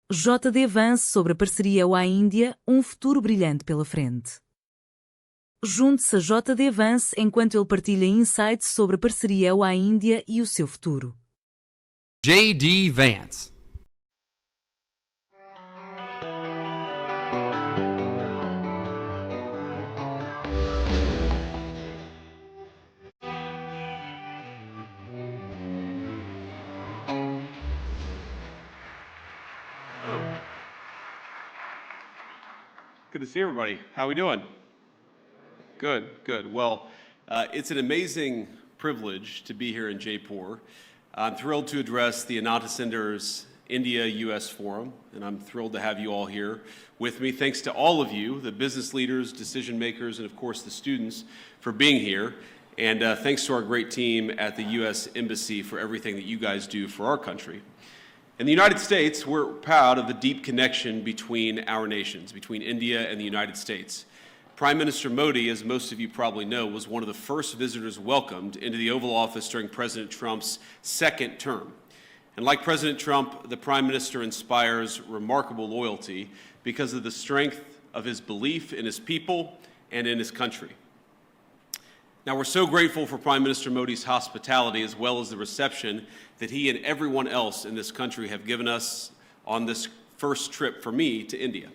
JD Vance sobre a Parceria EUA-Índia, Futuro Brilhante pela Frente. Junte-se a JD Vance enquanto ele partilha insights sobre a Parceria EUA-Índia e o seu futuro. JD Vance. Good to see everybody. How are we doing? Good, good. Well, it's an amazing privilege to be here in Jaipur. I'm thrilled to address the Ananta Center's India-US Forum, and I'm thrilled to have you all here with me. Thanks to all of you, the business leaders, decision makers, and of course the students for being here. And thanks to our great team at the U.S. Embassy for everything that you guys do for our country. In the United States, we're proud of the deep connection between our nations, between India and the United States. Prime Minister Modi, as most of you probably know, was one of the first visitors welcomed into the Oval Office during President Trump's second term. And like President Trump, the Prime Minister inspires remarkable loyalty because of the strength of his belief in his people and in his country. Now, we're so grateful for Prime Minister Modi's hospitality as well as the reception that he and everyone else in this country have given us on this first trip for me to India.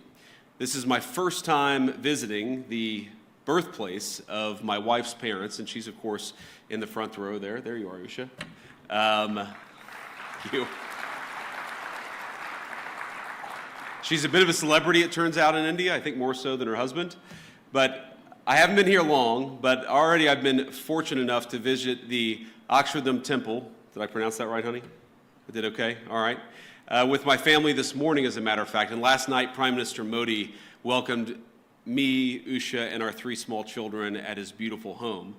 This is my first time visiting the birthplace of my wife's parents, and she's, of course, in the front row there. There you are, Usha. She's a bit of a celebrity, it turns out, in India, I think more so than her husband. But I haven't been here long, but already I've been fortunate enough to visit the Akshardham Temple. Did I pronounce that right, honey? I did okay? All right. With my family this morning, as a matter of fact. And last night, Prime Minister Modi welcomed me, Usha, and our 3 small children at his beautiful home.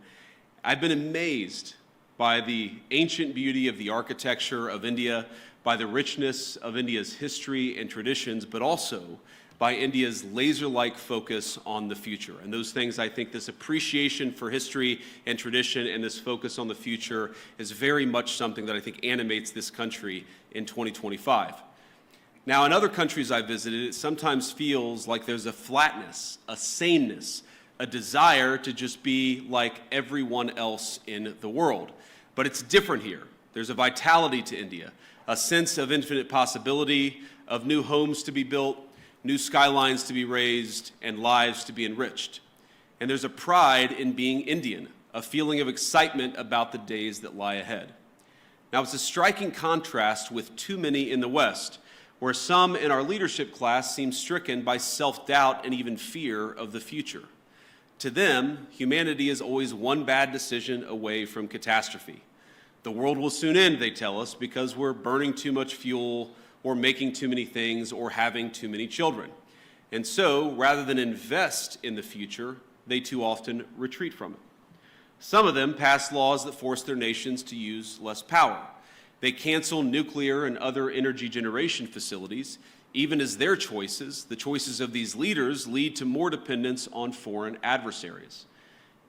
I've been amazed by the ancient beauty of the architecture of India, by the richness of India's history and traditions, but also by India's laser-like focus on the future. And those things, I think this appreciation for history and tradition and this focus on the future is very much something that I think animates this country in 2025. Now, in other countries I've visited, it sometimes feels like there's a flatness, a saneness, a desire to just be like everyone else in the world. But it's different here. There's a vitality to India, a sense of infinite possibility, of new homes to be built, new skylines to be raised, and lives to be enriched. And there's a pride in being Indian, a feeling of excitement about the days that lie ahead. Now, it's a striking contrast with too many in the West, where some in our leadership class seem stricken by self-doubt and even fear of the future. To them, humanity is always one bad decision away from catastrophe. The world will soon end, they tell us, because we're burning too much fuel, or making too many things, or having too many children. And so, rather than invest in the future, they too often retreat from it. Some of them pass laws that force their nations to use less power. They cancel nuclear and other energy generation facilities, even as their choices, the choices of these leaders, lead to more dependence on foreign adversaries.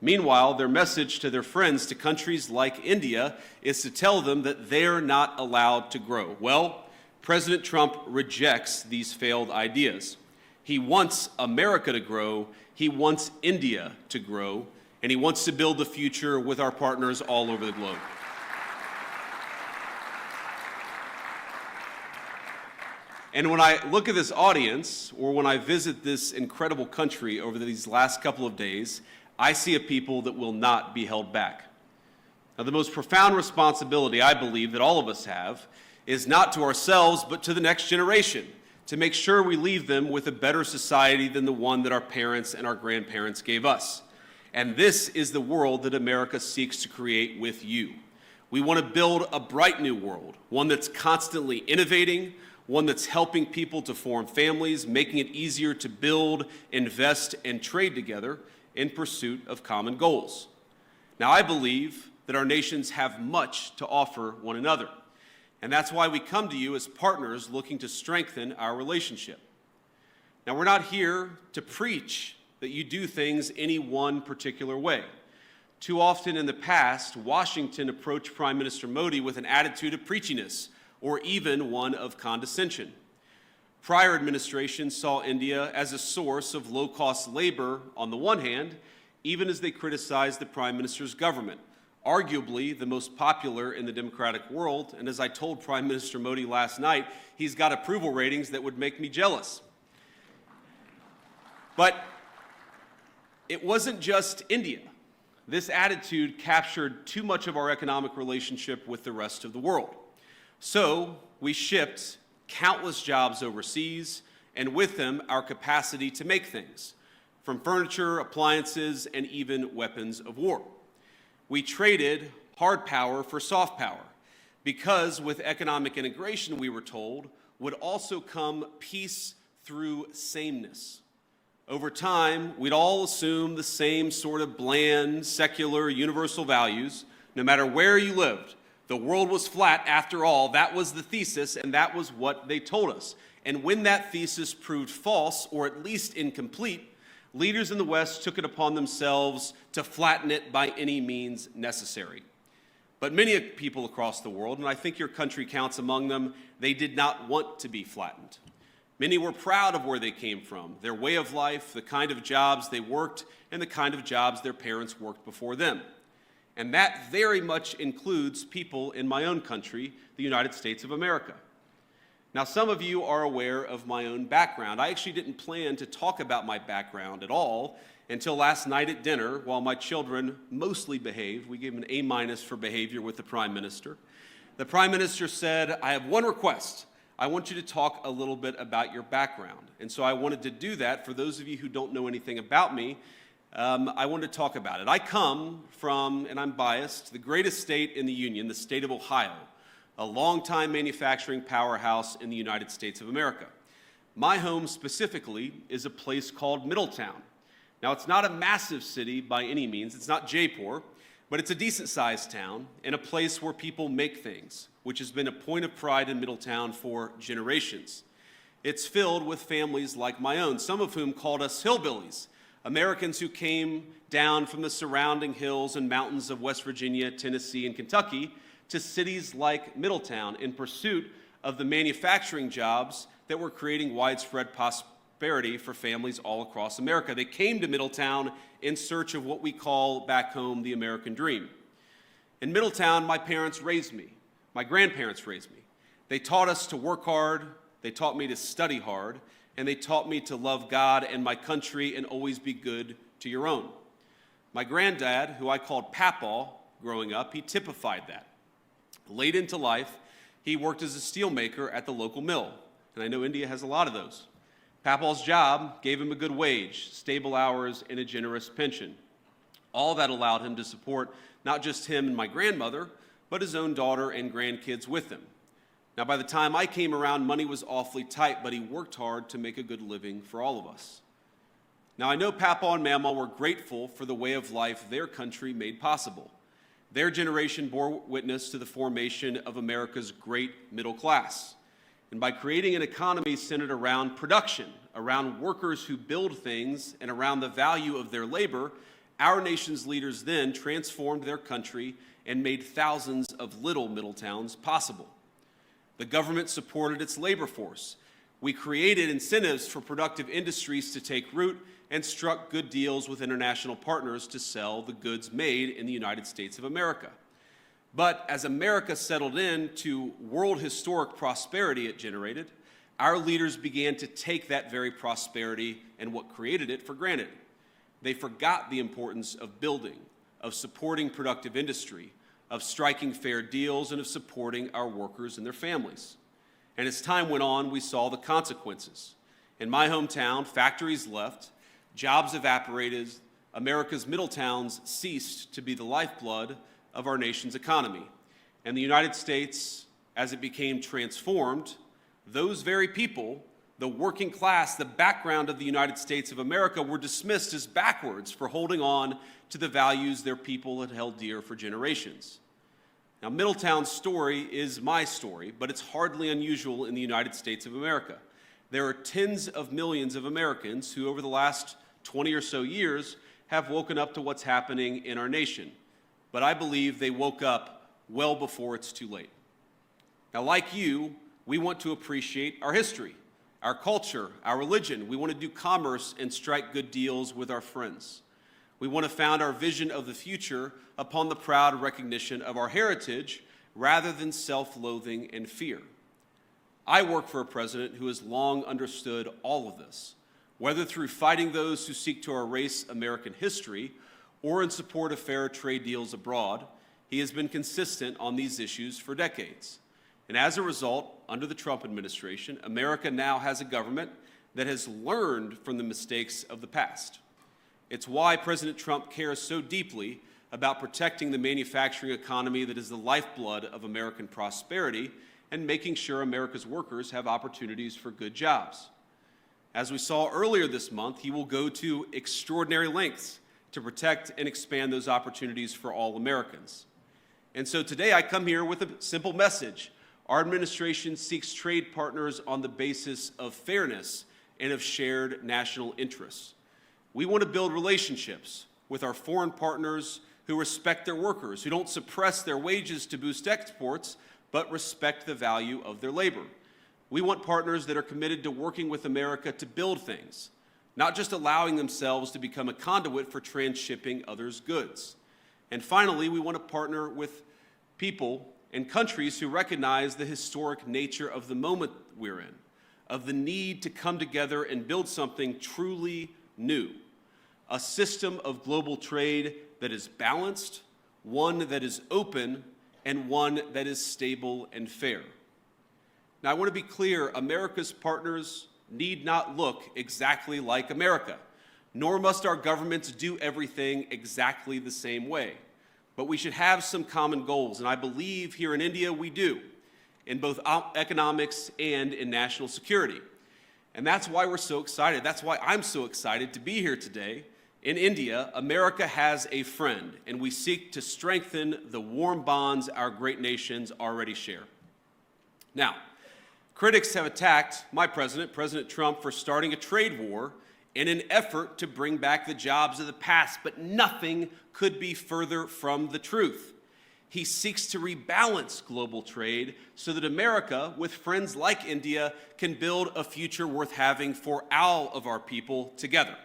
Meanwhile, their message to their friends, to countries like India, is to tell them that they're not allowed to grow. Well, President Trump rejects these failed ideas. He wants America to grow, he wants India to grow, and he wants to build the future with our partners all over the globe. And when I look at this audience, or when I visit this incredible country over these last couple of days, I see a people that will not be held back. Now, the most profound responsibility, I believe, that all of us have is not to ourselves, but to the next generation, to make sure we leave them with a better society than the one that our parents and our grandparents gave us. And this is the world that America seeks to create with you. We want to build a bright new world, one that's constantly innovating, one that's helping people to form families, making it easier to build, invest, and trade together in pursuit of common goals. Now, I believe that our nations have much to offer one another. And that's why we come to you as partners looking to strengthen our relationship. Now, we're not here to preach that you do things any one particular way. Too often in the past, Washington approached Prime Minister Modi with an attitude of preachiness, or even one of condescension. Prior administrations saw India as a source of low-cost labor on the one hand, even as they criticized the Prime Minister's government, arguably the most popular in the democratic world, and as I told Prime Minister Modi last night, he's got approval ratings that would make me jealous. But it wasn't just India. This attitude captured too much of our economic relationship with the rest of the world. So we shipped countless jobs overseas, and with them, our capacity to make things, from furniture, appliances, and even weapons of war. We traded hard power for soft power, because with economic integration, we were told, would also come peace through sameness. Over time, we'd all assume the same sort of bland, secular, universal values, no matter where you lived. The world was flat after all. That was the thesis, and that was what they told us. And when that thesis proved false, or at least incomplete, leaders in the West took it upon themselves to flatten it by any means necessary. But many people across the world, and I think your country counts among them, they did not want to be flattened. Many were proud of where they came from, their way of life, the kind of jobs they worked, and the kind of jobs their parents worked before them. And that very much includes people in my own country, the United States of America. Now, some of you are aware of my own background. I actually didn't plan to talk about my background at all until last night at dinner, while my children mostly behaved. We gave them an A- for behavior with the Prime Minister. The Prime Minister said, I have one request. I want you to talk a little bit about your background. And so I wanted to do that. For those of you who don't know anything about me, I wanted to talk about it. I come from, and I'm biased, the greatest state in the Union, the state of Ohio, a longtime manufacturing powerhouse in the United States of America. My home specifically is a place called Middletown. Now, it's not a massive city by any means. It's not Jaipur, but it's a decent-sized town and a place where people make things, which has been a point of pride in Middletown for generations. It's filled with families like my own, some of whom called us hillbillies, Americans who came down from the surrounding hills and mountains of West Virginia, Tennessee, and Kentucky to cities like Middletown in pursuit of the manufacturing jobs that were creating widespread prosperity for families all across America. They came to Middletown in search of what we call back home the American dream. In Middletown, my parents raised me. My grandparents raised me. They taught us to work hard. They taught me to study hard. And they taught me to love God and my country and always be good to your own. My granddad, who I called Papaw growing up, he typified that. Late into life, he worked as a steelmaker at the local mill, and I know India has a lot of those. Papaw's job gave him a good wage, stable hours, and a generous pension. All that allowed him to support not just him and my grandmother, but his own daughter and grandkids with him. Now, by the time I came around, money was awfully tight, but he worked hard to make a good living for all of us. Now, I know Papaw and Mama were grateful for the way of life their country made possible. Their generation bore witness to the formation of America's great middle class. And by creating an economy centered around production, around workers who build things, and around the value of their labor, our nation's leaders then transformed their country and made thousands of little Middletowns possible. The government supported its labor force. We created incentives for productive industries to take root and struck good deals with international partners to sell the goods made in the United States of America. But as America settled into world historic prosperity it generated, our leaders began to take that very prosperity and what created it for granted. They forgot the importance of building, of supporting productive industry, of striking fair deals, and of supporting our workers and their families. And as time went on, we saw the consequences. In my hometown, factories left, jobs evaporated, America's middle towns ceased to be the lifeblood of our nation's economy. And the United States, as it became transformed, those very people, the working class, the background of the United States of America, were dismissed as backwards for holding on to the values their people had held dear for generations. Now, Middletown's story is my story, but it's hardly unusual in the United States of America. There are tens of millions of Americans who, over the last 20 or so years, have woken up to what's happening in our nation. But I believe they woke up well before it's too late. Now, like you, we want to appreciate our history, our culture, our religion. We want to do commerce and strike good deals with our friends. We want to found our vision of the future upon the proud recognition of our heritage rather than self-loathing and fear. I work for a president who has long understood all of this, whether through fighting those who seek to erase American history or in support of fair trade deals abroad. He has been consistent on these issues for decades. And as a result, under the Trump administration, America now has a government that has learned from the mistakes of the past. It's why President Trump cares so deeply about protecting the manufacturing economy that is the lifeblood of American prosperity and making sure America's workers have opportunities for good jobs. As we saw earlier this month, he will go to extraordinary lengths to protect and expand those opportunities for all Americans. And so today I come here with a simple message. Our administration seeks trade partners on the basis of fairness and of shared national interests. We want to build relationships with our foreign partners who respect their workers, who don't suppress their wages to boost exports, but respect the value of their labor. We want partners that are committed to working with America to build things, not just allowing themselves to become a conduit for transshipping others' goods. And finally, we want to partner with people and countries who recognize the historic nature of the moment we're in, of the need to come together and build something truly new, a system of global trade that is balanced, one that is open, and one that is stable and fair. Now, I want to be clear, America's partners need not look exactly like America, nor must our governments do everything exactly the same way. But we should have some common goals, and I believe here in India we do, in both economics and in national security. And that's why we're so excited. That's why I'm so excited to be here today. In India, America has a friend, and we seek to strengthen the warm bonds our great nations already share. Now, critics have attacked my president, President Trump, for starting a trade war in an effort to bring back the jobs of the past, but nothing could be further from the truth. He seeks to rebalance global trade so that America, with friends like India, can build a future worth having for all of our people together.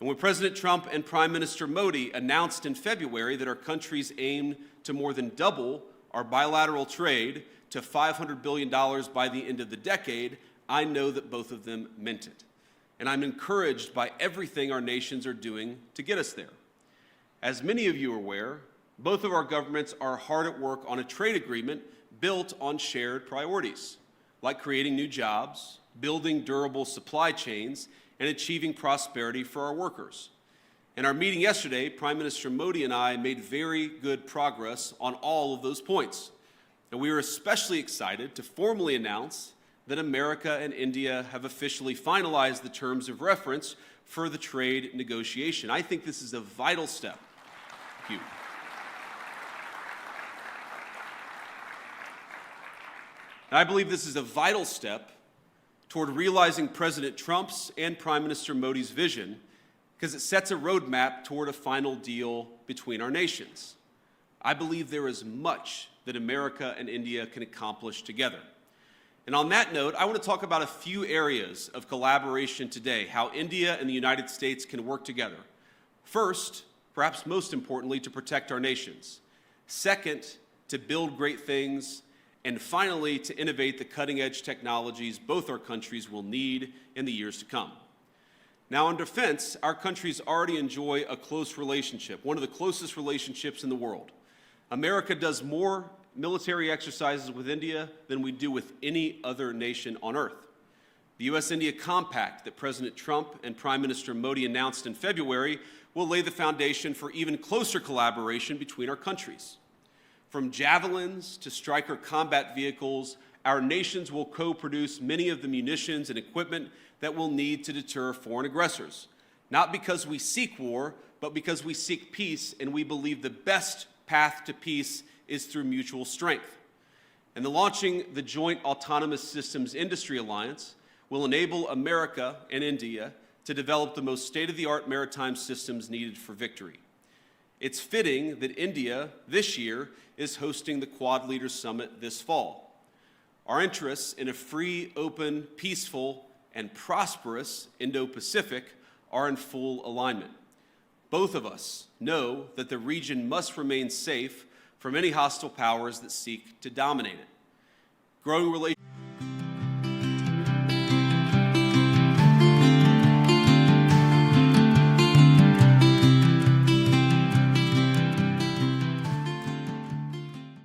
And when President Trump and Prime Minister Modi announced in February that our countries aim to more than double our bilateral trade to $500 billion by the end of the decade, I know that both of them meant it. And I'm encouraged by everything our nations are doing to get us there. As many of you are aware, both of our governments are hard at work on a trade agreement built on shared priorities, like creating new jobs, building durable supply chains, and achieving prosperity for our workers. In our meeting yesterday, Prime Minister Modi and I made very good progress on all of those points. And we are especially excited to formally announce that America and India have officially finalized the terms of reference for the trade negotiation. I think this is a vital step. Thank you. And I believe this is a vital step toward realizing President Trump's and Prime Minister Modi's vision, because it sets a roadmap toward a final deal between our nations. I believe there is much that America and India can accomplish together. And on that note, I want to talk about a few areas of collaboration today, how India and the United States can work together. First, perhaps most importantly, to protect our nations. Second, to build great things. And finally, to innovate the cutting-edge technologies both our countries will need in the years to come. Now, on defense, our countries already enjoy a close relationship, one of the closest relationships in the world. America does more military exercises with India than we do with any other nation on earth. The U.S.-India Compact that President Trump and Prime Minister Modi announced in February will lay the foundation for even closer collaboration between our countries. From javelins to Stryker combat vehicles, our nations will co-produce many of the munitions and equipment that we'll need to deter foreign aggressors. Not because we seek war, but because we seek peace, and we believe the best path to peace is through mutual strength. And launching the Joint Autonomous Systems Industry Alliance will enable America and India to develop the most state-of-the-art maritime systems needed for victory. It's fitting that India, this year, is hosting the Quad Leaders Summit this fall. Our interests in a free, open, peaceful, and prosperous Indo-Pacific are in full alignment. Both of us know that the region must remain safe from any hostile powers that seek to dominate it. Growing relations